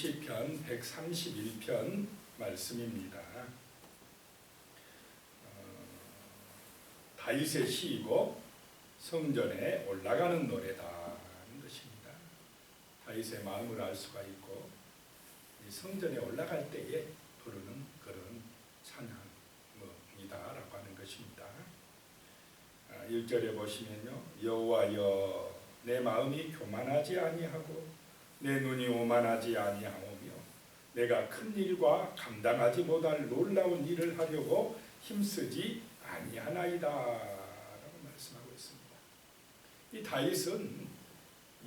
시편 131편 말씀입니다. 다윗의 시이고 성전에 올라가는 노래다는 것입니다. 다윗의 마음을 알 수가 있고 이 성전에 올라갈 때에 부르는 그런 찬양이다라고 하는 것입니다. 1절에 보시면요, 여호와여 내 마음이 교만하지 아니하고 내 눈이 오만하지 아니하오며 내가 큰 일과 감당하지 못할 놀라운 일을 하려고 힘쓰지 아니하나이다 라고 말씀하고 있습니다. 이 다윗은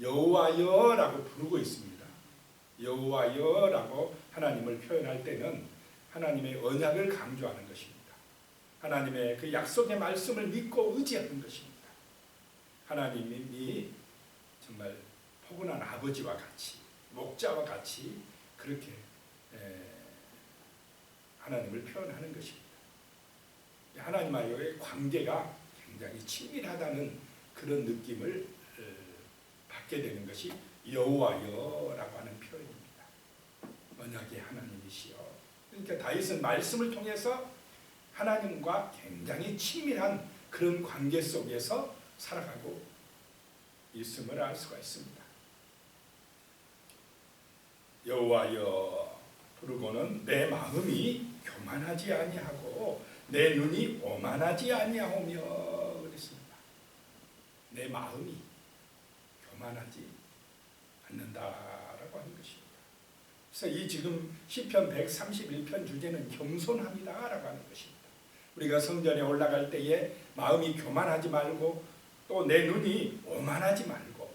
여호와여라고 부르고 있습니다. 여호와여라고 하나님을 표현할 때는 하나님의 언약을 강조하는 것입니다. 하나님의 그 약속의 말씀을 믿고 의지하는 것입니다. 하나님이 정말 포근한 아버지와 같이 목자와 같이 그렇게 하나님을 표현하는 것입니다. 하나님과의 관계가 굉장히 친밀하다는 그런 느낌을 받게 되는 것이 여호와여라고 하는 표현입니다. 언약의 하나님이시여. 그러니까 다윗은 말씀을 통해서 하나님과 굉장히 친밀한 그런 관계 속에서 살아가고 있음을 알 수가 있습니다. 여호와여 부르고는 내 마음이 교만하지 아니하고 내 눈이 오만하지 아니하오며 그랬습니다. 내 마음이 교만하지 않는다라고 하는 것입니다. 그래서 이 지금 시편 131편 주제는 겸손함이다라고 하는 것입니다. 우리가 성전에 올라갈 때에 마음이 교만하지 말고 또 내 눈이 오만하지 말고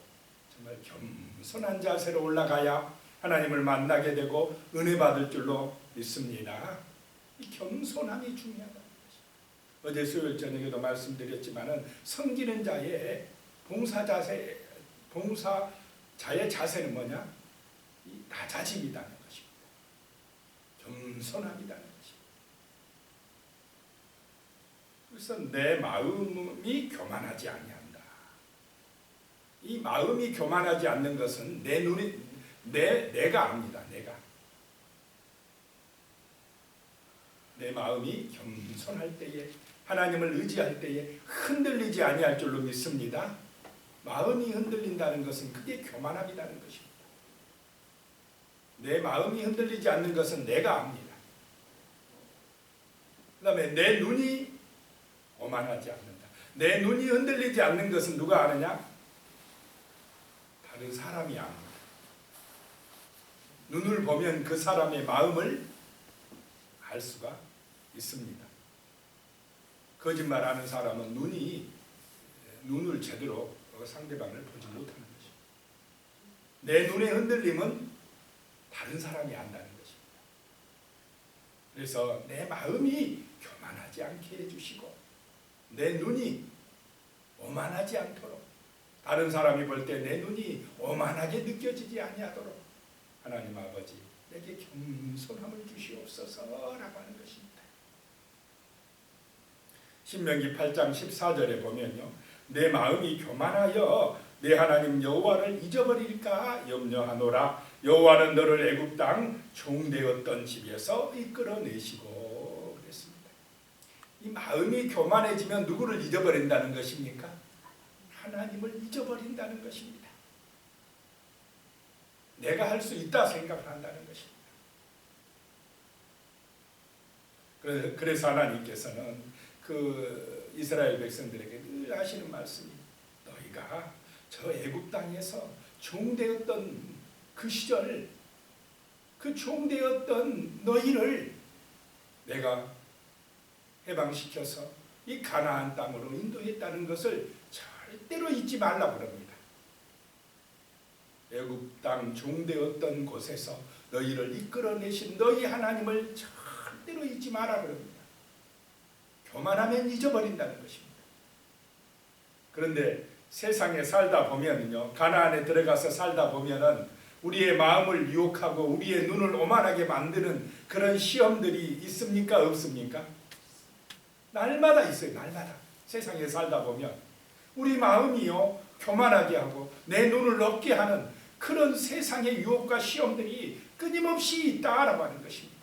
정말 겸손한 자세로 올라가야 하나님을 만나게 되고 은혜 받을 줄로 믿습니다. 이 겸손함이 중요하다는 것입니다. 어제 수요일 저녁에도 말씀드렸지만은 섬기는 자의 봉사자의 자세는 뭐냐? 이 낮아짐이라는 것입니다. 겸손함이라는 것입니다. 그래서 내 마음이 교만하지 아니한다. 이 마음이 교만하지 않는 것은 내 눈이 내가 압니다. 내 마음이 겸손할 때에 하나님을 의지할 때에 흔들리지 아니할 줄로 믿습니다. 마음이 흔들린다는 것은 그게 교만함이라는 것입니다. 내 마음이 흔들리지 않는 것은 내가 압니다. 그 다음에 내 눈이 오만하지 않는다. 내 눈이 흔들리지 않는 것은 누가 아느냐? 다른 사람이 압니다. 눈을 보면 그 사람의 마음을 알 수가 있습니다. 거짓말하는 사람은 눈을 제대로 상대방을 보지 못하는 것입니다. 내 눈의 흔들림은 다른 사람이 안다는 것입니다. 그래서 내 마음이 교만하지 않게 해주시고 내 눈이 오만하지 않도록 다른 사람이 볼 때 내 눈이 오만하게 느껴지지 아니하도록 하나님 아버지 내게 겸손함을 주시옵소서라고 하는 것입니다. 신명기 8장 14절에 보면요, 내 마음이 교만하여 내 하나님 여호와를 잊어버릴까 염려하노라. 여호와는 너를 애굽 땅 종되었던 집에서 이끌어내시고 그랬습니다. 이 마음이 교만해지면 누구를 잊어버린다는 것입니까? 하나님을 잊어버린다는 것입니다. 내가 할 수 있다 생각을 한다는 것입니다. 그래서 하나님께서는 그 이스라엘 백성들에게 늘 하시는 말씀이 너희가 저 애굽 땅에서 종되었던 그 시절 그 종되었던 너희를 내가 해방시켜서 이 가나안 땅으로 인도했다는 것을 절대로 잊지 말라고 그럽니다. 애굽 땅 종되었던 곳에서 너희를 이끌어내신 너희 하나님을 절대로 잊지 마라 그럽니다. 교만하면 잊어버린다는 것입니다. 그런데 세상에 살다 보면요, 가나안에 들어가서 살다 보면은 우리의 마음을 유혹하고 우리의 눈을 오만하게 만드는 그런 시험들이 있습니까? 없습니까? 날마다 있어요. 날마다 세상에 살다 보면 우리 마음이요 교만하게 하고 내 눈을 높게 하는 그런 세상의 유혹과 시험들이 끊임없이 있다라고 하는 것입니다.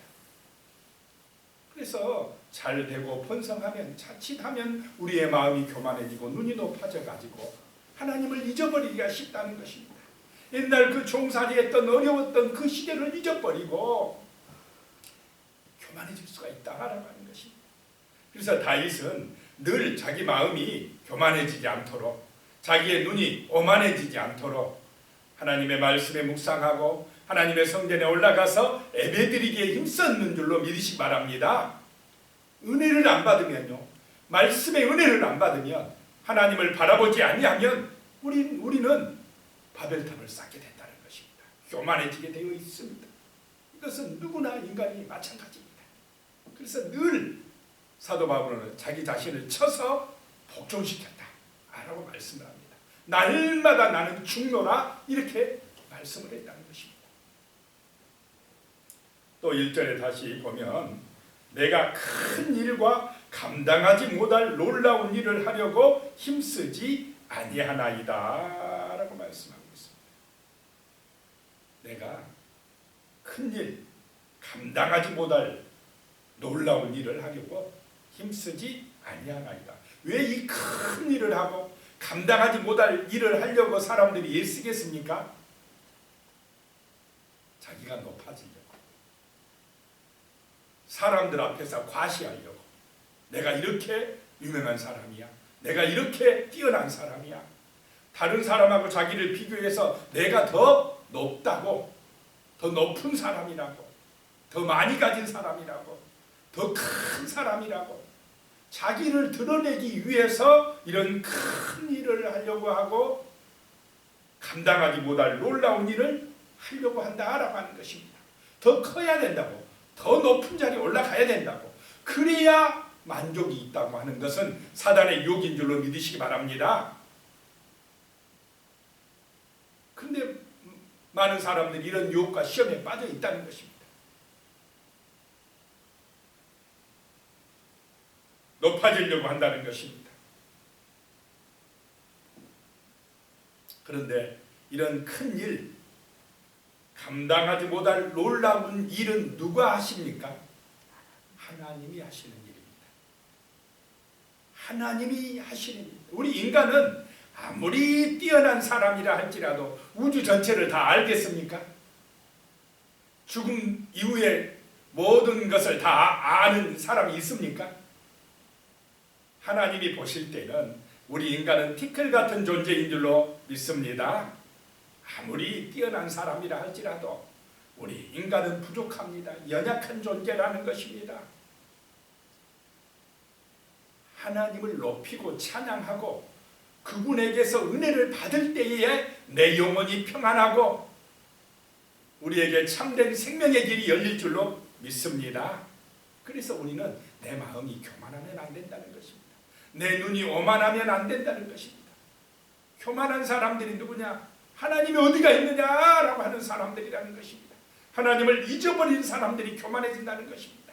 그래서 잘 되고 번성하면 자칫하면 우리의 마음이 교만해지고 눈이 높아져 가지고 하나님을 잊어버리기가 쉽다는 것입니다. 옛날 그 종살이했던 어려웠던 그 시대를 잊어버리고 교만해질 수가 있다라고 하는 것입니다. 그래서 다윗은 늘 자기 마음이 교만해지지 않도록, 자기의 눈이 오만해지지 않도록 하나님의 말씀에 묵상하고 하나님의 성전에 올라가서 예배드리기에 힘썼는 줄로 믿으시기 바랍니다. 은혜를 안 받으면요, 말씀의 은혜를 안 받으면, 하나님을 바라보지 아니하면 우리는 바벨탑을 쌓게 된다는 것입니다. 교만해지게 되어 있습니다. 이것은 누구나 인간이 마찬가지입니다. 그래서 늘 사도 바울은 자기 자신을 쳐서 복종시켰다 라고 말씀을 합니다. 날마다 나는 죽노라 이렇게 말씀을 했다는 것입니다. 또 1절에 다시 보면 내가 큰 일과 감당하지 못할 놀라운 일을 하려고 힘쓰지 아니하나이다 라고 말씀하고 있습니다. 내가 큰 일, 감당하지 못할 놀라운 일을 하려고 힘쓰지 아니하나이다. 왜 이 큰 일을 하고 감당하지 못할 일을 하려고 사람들이 애쓰겠습니까? 자기가 높아지려고, 사람들 앞에서 과시하려고, 내가 이렇게 유명한 사람이야, 내가 이렇게 뛰어난 사람이야, 다른 사람하고 자기를 비교해서 내가 더 높다고, 더 높은 사람이라고, 더 많이 가진 사람이라고, 더 큰 사람이라고 자기를 드러내기 위해서 이런 큰 일을 하려고 하고 감당하지 못할 놀라운 일을 하려고 한다라고 하는 것입니다. 더 커야 된다고, 더 높은 자리에 올라가야 된다고, 그래야 만족이 있다고 하는 것은 사단의 유혹인 줄로 믿으시기 바랍니다. 그런데 많은 사람들이 이런 유혹과 시험에 빠져 있다는 것입니다. 높아지려고 한다는 것입니다. 그런데 이런 큰 일, 감당하지 못할 놀라운 일은 누가 하십니까? 하나님이 하시는 일입니다. 하나님이 하시는 일. 우리 인간은 아무리 뛰어난 사람이라 할지라도 우주 전체를 다 알겠습니까? 죽음 이후에 모든 것을 다 아는 사람이 있습니까? 하나님이 보실 때는 우리 인간은 티끌 같은 존재인 줄로 믿습니다. 아무리 뛰어난 사람이라 할지라도 우리 인간은 부족합니다. 연약한 존재라는 것입니다. 하나님을 높이고 찬양하고 그분에게서 은혜를 받을 때에 내 영혼이 평안하고 우리에게 참된 생명의 길이 열릴 줄로 믿습니다. 그래서 우리는 내 마음이 교만하면 안 된다는 것입니다. 내 눈이 오만하면 안 된다는 것입니다. 교만한 사람들이 누구냐? 하나님이 어디가 있느냐라고 하는 사람들이라는 것입니다. 하나님을 잊어버린 사람들이 교만해진다는 것입니다.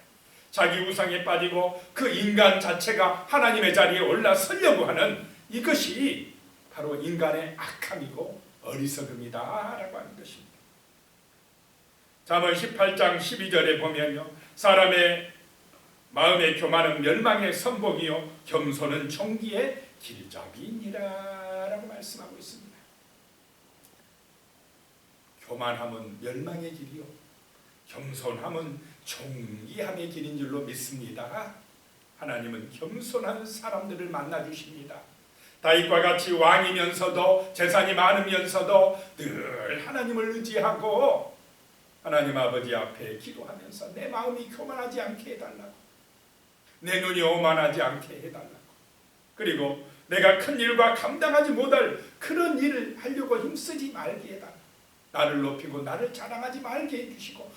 자기 우상에 빠지고 그 인간 자체가 하나님의 자리에 올라서려고 하는 이것이 바로 인간의 악함이고 어리석음이다 라고 하는 것입니다. 잠언 18장 12절에 보면요, 사람의 마음의 교만은 멸망의 선봉이요 겸손은 총기의 길잡이니라 라고 말씀하고 있습니다. 교만함은 멸망의 길이요 겸손함은 존귀함의 길인 줄로 믿습니다. 하나님은 겸손한 사람들을 만나주십니다. 다윗과 같이 왕이면서도 재산이 많으면서도 늘 하나님을 의지하고 하나님 아버지 앞에 기도하면서 내 마음이 교만하지 않게 해달라고, 내 눈이 오만하지 않게 해달라고, 그리고 내가 큰 일과 감당하지 못할 그런 일을 하려고 힘쓰지 말게 해달라고, 나를 높이고 나를 자랑하지 말게 해주시고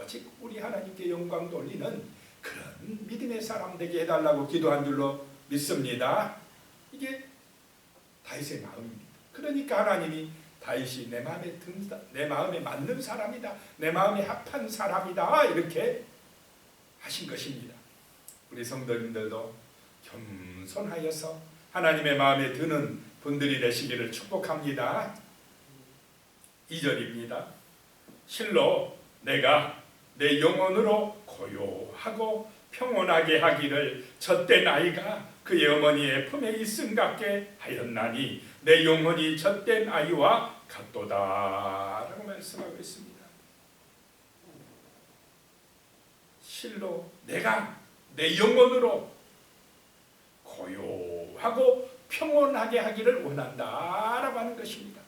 오직 우리 하나님께 영광 돌리는 그런 믿음의 사람 되게 해달라고 기도한 줄로 믿습니다. 이게 다윗의 마음입니다. 그러니까 하나님이 다윗이 내 마음에 맞는 사람이다, 내 마음에 합한 사람이다 이렇게 하신 것입니다. 우리 성도님들도 겸손하여서 하나님의 마음에 드는 분들이 되시기를 축복합니다. 2절입니다. 실로 내가 내 영혼으로 고요하고 평온하게 하기를 젖된 아이가 그의 어머니의 품에 있음 같게 하였나니 내 영혼이 젖된 아이와 같도다 라고 말씀하고 있습니다. 실로 내가 내 영혼으로 고요하고 평온하게 하기를 원한다 라고 하는 것입니다.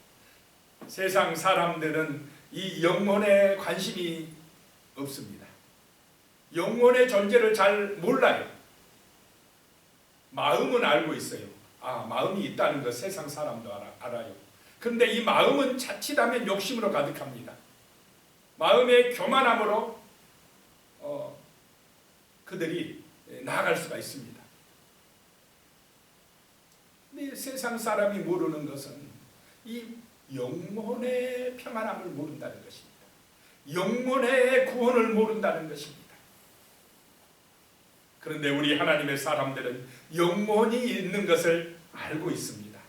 세상 사람들은 이 영혼에 관심이 없습니다. 영혼의 존재를 잘 몰라요. 마음은 알고 있어요. 마음이 있다는 것 세상 사람도 알아요. 그런데 이 마음은 자칫하면 욕심으로 가득합니다. 마음의 교만함으로 그들이 나아갈 수가 있습니다. 근데 세상 사람이 모르는 것은 이 영혼의 평안함을 모른다는 것입니다. 영혼의 구원을 모른다는 것입니다. 그런데 우리 하나님의 사람들은 영혼이 있는 것을 알고 있습니다.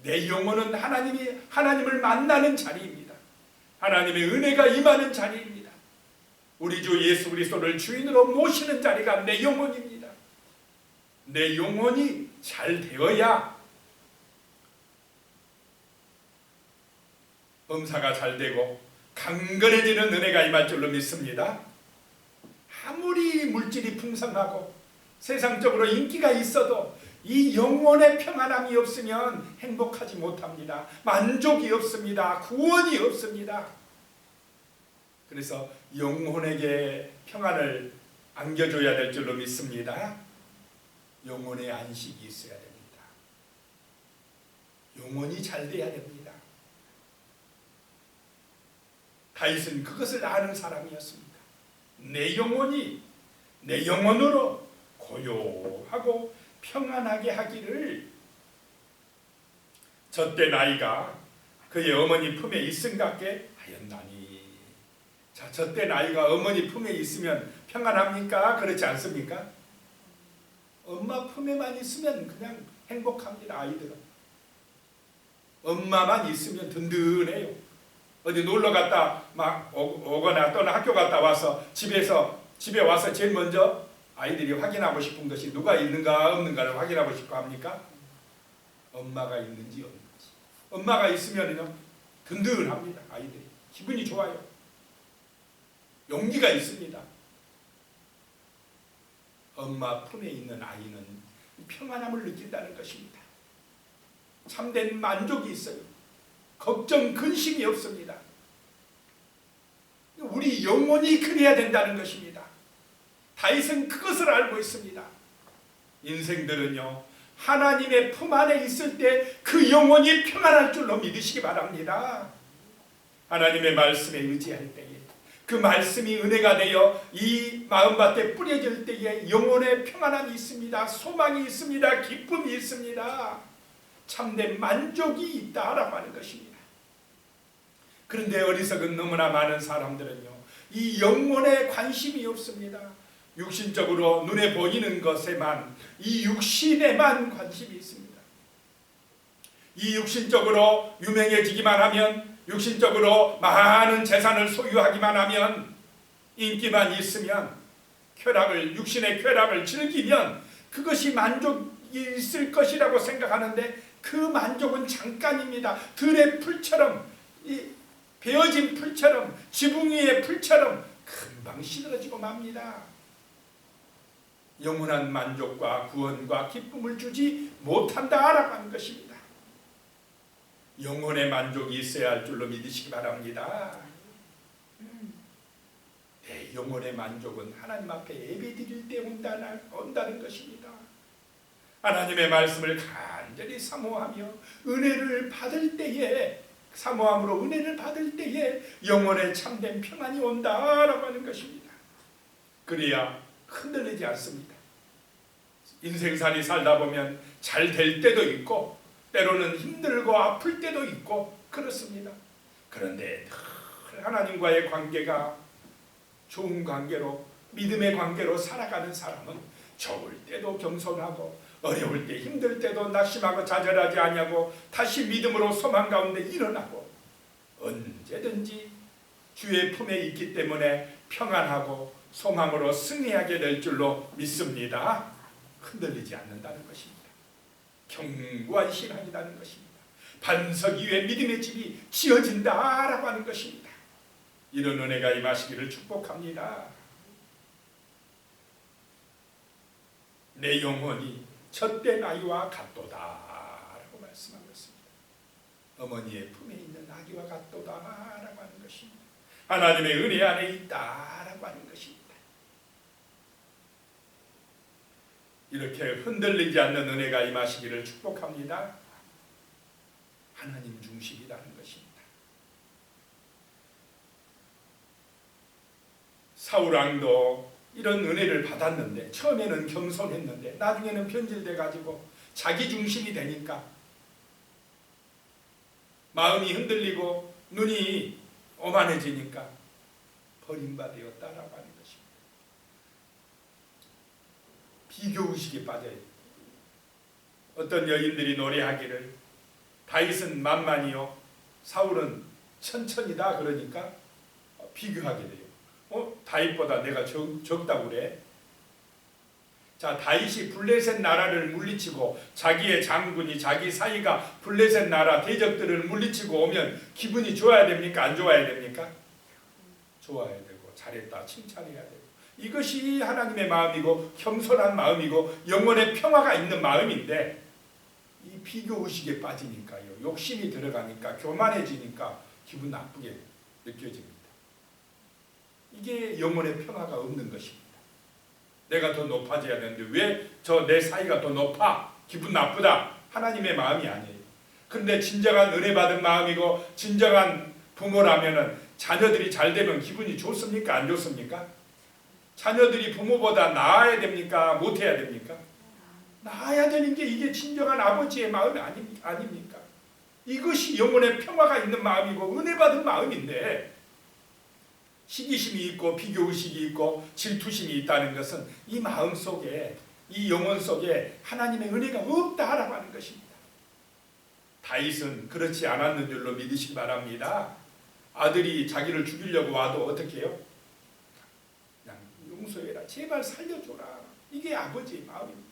내 영혼은 하나님을 만나는 자리입니다. 하나님의 은혜가 임하는 자리입니다. 우리 주 예수 그리스도를 주인으로 모시는 자리가 내 영혼입니다. 내 영혼이 잘 되어야 범사가 잘 되고 강건해지는 은혜가 임할 줄로 믿습니다. 아무리 물질이 풍성하고 세상적으로 인기가 있어도 이 영혼의 평안함이 없으면 행복하지 못합니다. 만족이 없습니다. 구원이 없습니다. 그래서 영혼에게 평안을 안겨줘야 될 줄로 믿습니다. 영혼의 안식이 있어야 됩니다. 영혼이 잘 돼야 됩니다. 다윗은 그것을 아는 사람이었습니다. 내 영혼이 내 영혼으로 고요하고 평안하게 하기를 젖된 아이가 그의 어머니 품에 있음 같게 하였나니. 자, 젖된 아이가 어머니 품에 있으면 평안합니까? 그렇지 않습니까? 엄마 품에만 있으면 그냥 행복합니다. 아이들은 엄마만 있으면 든든해요. 어디 놀러 갔다 막 오거나 또는 학교 갔다 와서 집에 와서 제일 먼저 아이들이 확인하고 싶은 것이 누가 있는가 없는가를 확인하고 싶어 합니까? 엄마가 있는지 없는지. 엄마가 있으면 든든합니다. 아이들이 기분이 좋아요. 용기가 있습니다. 엄마 품에 있는 아이는 평안함을 느낀다는 것입니다. 참된 만족이 있어요. 걱정, 근심이 없습니다. 우리 영혼이 그래야 된다는 것입니다. 다윗은 그것을 알고 있습니다. 인생들은요, 하나님의 품 안에 있을 때 그 영혼이 평안할 줄로 믿으시기 바랍니다. 하나님의 말씀에 의지할 때에 그 말씀이 은혜가 되어 이 마음밭에 뿌려질 때에 영혼의 평안함이 있습니다. 소망이 있습니다. 기쁨이 있습니다. 참된 만족이 있다라고 하는 것입니다. 그런데 어리석은 너무나 많은 사람들은요, 이 영혼에 관심이 없습니다. 육신적으로 눈에 보이는 것에만, 이 육신에만 관심이 있습니다. 이 육신적으로 유명해지기만 하면, 육신적으로 많은 재산을 소유하기만 하면, 인기만 있으면, 육신의 쾌락을 즐기면 그것이 만족이 있을 것이라고 생각하는데 그 만족은 잠깐입니다. 들의 풀처럼, 이 베어진 풀처럼, 지붕 위의 풀처럼 금방 시들어지고 맙니다. 영원한 만족과 구원과 기쁨을 주지 못한다라고 하는 것입니다. 영혼의 만족이 있어야 할 줄로 믿으시기 바랍니다. 내 영혼의 만족은 하나님 앞에 예배드릴 때 온다는 것입니다. 하나님의 말씀을 간절히 사모하며 은혜를 받을 때에, 사모함으로 은혜를 받을 때에 영혼의 참된 평안이 온다라고 하는 것입니다. 그래야 흔들리지 않습니다. 인생살이 살다 보면 잘 될 때도 있고 때로는 힘들고 아플 때도 있고 그렇습니다. 그런데 늘 하나님과의 관계가 좋은 관계로, 믿음의 관계로 살아가는 사람은 좋을 때도 겸손하고 어려울 때, 힘들 때도 낙심하고 좌절하지 아니하고 다시 믿음으로 소망 가운데 일어나고 언제든지 주의 품에 있기 때문에 평안하고 소망으로 승리하게 될 줄로 믿습니다. 흔들리지 않는다는 것입니다. 견고한 신앙이라는 것입니다. 반석 위에 믿음의 집이 지어진다라고 하는 것입니다. 이런 은혜가 임하시기를 축복합니다. 내 영혼이 젖된 아이와 같도다라고 말씀하셨습니다. 어머니의 품에 있는 아기와 같도다라고 하는 것입니다. 하나님의 은혜 안에 있다라고 하는 것입니다. 이렇게 흔들리지 않는 은혜가 임하시기를 축복합니다. 하나님 중심이라는 것입니다. 사울 왕도 이런 은혜를 받았는데 처음에는 겸손했는데 나중에는 변질돼 가지고 자기 중심이 되니까 마음이 흔들리고 눈이 오만해지니까 버림받았다라고 하는 것입니다. 비교의식에 빠져요. 어떤 여인들이 노래하기를 다윗은 만만이요 사울은 천천이다 그러니까 비교하게 돼요. 다윗보다 내가 적다고 그래. 자, 다윗이 블레셋 나라를 물리치고 자기의 장군이 자기 사이가 블레셋 나라 대적들을 물리치고 오면 기분이 좋아야 됩니까? 안 좋아야 됩니까? 좋아야 되고 잘했다 칭찬해야 되고 이것이 하나님의 마음이고 겸손한 마음이고 영혼의 평화가 있는 마음인데 이 비교의식에 빠지니까요. 욕심이 들어가니까 교만해지니까 기분 나쁘게 느껴집니다. 이게 영혼의 평화가 없는 것입니다. 내가 더 높아져야 되는데 왜 저 내 사이가 더 높아? 기분 나쁘다. 하나님의 마음이 아니에요. 그런데 진정한 은혜 받은 마음이고 진정한 부모라면은 자녀들이 잘 되면 기분이 좋습니까? 안 좋습니까? 자녀들이 부모보다 나아야 됩니까? 못해야 됩니까? 나아야 되는 게 이게 진정한 아버지의 마음이 아닙니까? 이것이 영혼의 평화가 있는 마음이고 은혜 받은 마음인데 시기심이 있고 비교의식이 있고 질투심이 있다는 것은 이 마음 속에 이 영혼 속에 하나님의 은혜가 없다라고 하는 것입니다. 다윗은 그렇지 않았는 줄로 믿으시기 바랍니다. 아들이 자기를 죽이려고 와도 어떻게 해요? 그냥 용서해라. 제발 살려줘라. 이게 아버지의 마음입니다.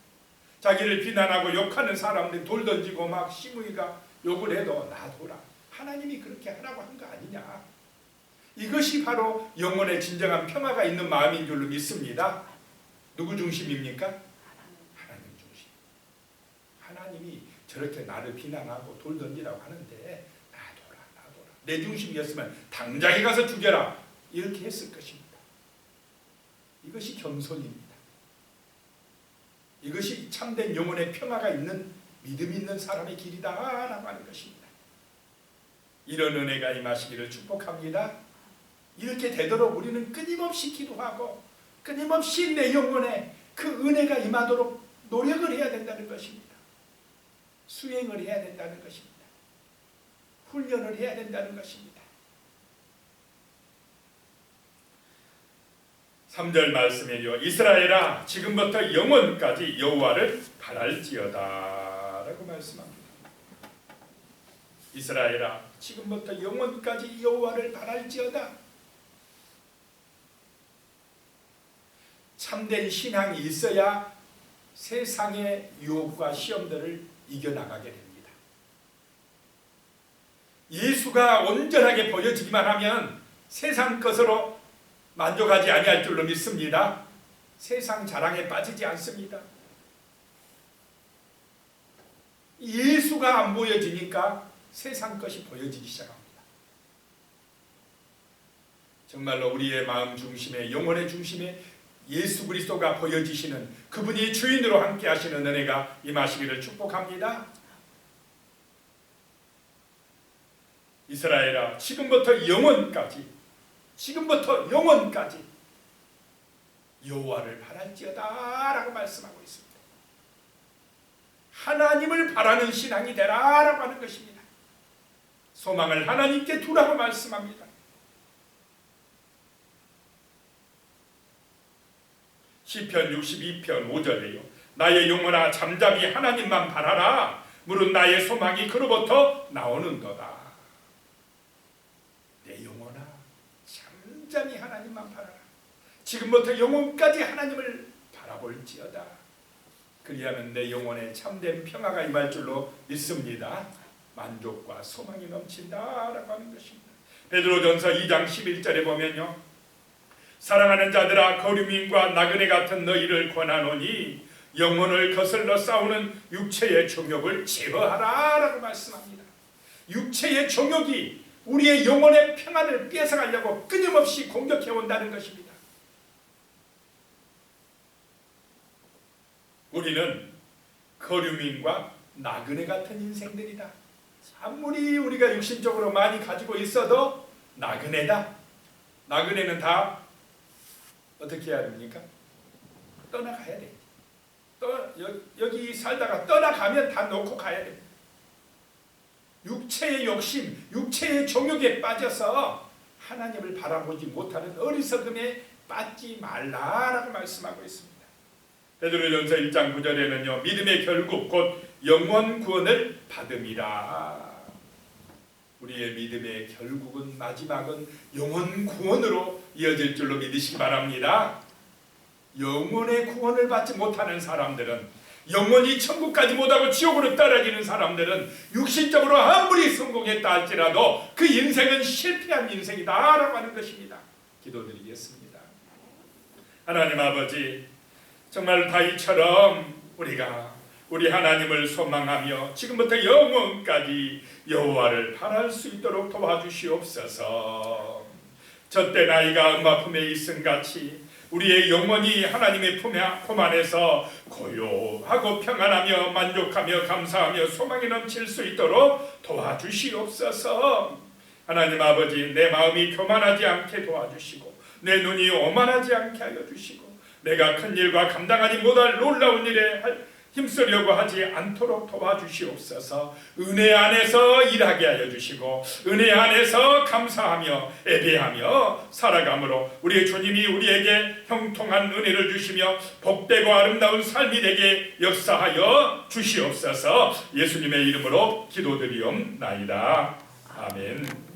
자기를 비난하고 욕하는 사람들 돌 던지고 막 시므이가 욕을 해도 놔둬라. 하나님이 그렇게 하라고 한 거 아니냐. 이것이 바로 영혼의 진정한 평화가 있는 마음인 줄로 믿습니다. 누구 중심입니까? 하나님 중심. 하나님이 저렇게 나를 비난하고 돌 던지라고 하는데 놔둬라. 내 중심이었으면 당장에 가서 죽여라. 이렇게 했을 것입니다. 이것이 겸손입니다. 이것이 참된 영혼의 평화가 있는 믿음 있는 사람의 길이다라고 하는 것입니다. 이런 은혜가 임하시기를 축복합니다. 이렇게 되도록 우리는 끊임없이 기도하고 끊임없이 내 영혼에 그 은혜가 임하도록 노력을 해야 된다는 것입니다. 수행을 해야 된다는 것입니다. 훈련을 해야 된다는 것입니다. 3절 말씀에요. 이스라엘아 지금부터 영원까지 여호와를 바랄지어다 라고 말씀합니다. 이스라엘아 지금부터 영원까지 여호와를 바랄지어다. 참된 신앙이 있어야 세상의 유혹과 시험들을 이겨나가게 됩니다. 예수가 온전하게 보여지기만 하면 세상 것으로 만족하지 아니할 줄로 믿습니다. 세상 자랑에 빠지지 않습니다. 예수가 안 보여지니까 세상 것이 보여지기 시작합니다. 정말로 우리의 마음 중심에 영혼의 중심에 예수 그리스도가 보여지시는 그분이 주인으로 함께 하시는 은혜가 임하시기를 축복합니다. 이스라엘아 지금부터 영원까지 여호와를 바랄지어다 라고 말씀하고 있습니다. 하나님을 바라는 신앙이 되라 라고 하는 것입니다. 소망을 하나님께 두라고 말씀합니다. 시편 62편 5절에요. 나의 영혼아 잠잠히 하나님만 바라라. 무릇 나의 소망이 그로부터 나오는도다. 하나님만 바라라. 지금부터 영혼까지 하나님을 바라볼지어다. 그리하면 내 영혼에 참된 평화가 임할 줄로 믿습니다. 만족과 소망이 넘친다라고 하는 것입니다. 베드로전서 2장 11절에 보면요, 사랑하는 자들아 거류민과 나그네 같은 너희를 권하노니 영혼을 거슬러 싸우는 육체의 정욕을 제어하라 라고 말씀합니다. 육체의 정욕이 우리의 영혼의 평안을 뺏어가려고 끊임없이 공격해 온다는 것입니다. 우리는 거류민과 나그네 같은 인생들이다. 아무리 우리가 육신적으로 많이 가지고 있어도 나그네다. 나그네는 다 어떻게 해야 됩니까? 떠나가야 돼. 여기 살다가 떠나가면 다 놓고 가야 됩니다. 육체의 욕심, 육체의 정욕에 빠져서 하나님을 바라보지 못하는 어리석음에 빠지지 말라라고 말씀하고 있습니다. 베드로전서 1장 9절에는요, 믿음의 결국 곧 영원 구원을 받음이라. 우리의 믿음의 결국은, 마지막은 영원 구원으로 이어질 줄로 믿으시기 바랍니다. 영원의 구원을 받지 못하는 사람들은, 영원히 천국까지 못하고 지옥으로 떨어지는 사람들은 육신적으로 아무리 성공했다 할지라도 그 인생은 실패한 인생이다 라고 하는 것입니다. 기도드리겠습니다. 하나님 아버지, 정말 다윗처럼 우리가 우리 하나님을 소망하며 지금부터 영원까지 여호와를 바랄 수 있도록 도와주시옵소서. 저때 나이가 엄마 품에 있음같이 우리의 영혼이 하나님의 품 안에서 고요하고 평안하며 만족하며 감사하며 소망이 넘칠 수 있도록 도와주시옵소서. 하나님 아버지, 내 마음이 교만하지 않게 도와주시고 내 눈이 오만하지 않게 하여 주시고 내가 큰 일과 감당하지 못할 놀라운 일에 힘쓰려고 하지 않도록 도와주시옵소서. 은혜 안에서 일하게 하여 주시고 은혜 안에서 감사하며 예배하며 살아감으로 우리의 주님이 우리에게 형통한 은혜를 주시며 복되고 아름다운 삶이 되게 역사하여 주시옵소서. 예수님의 이름으로 기도드리옵나이다. 아멘.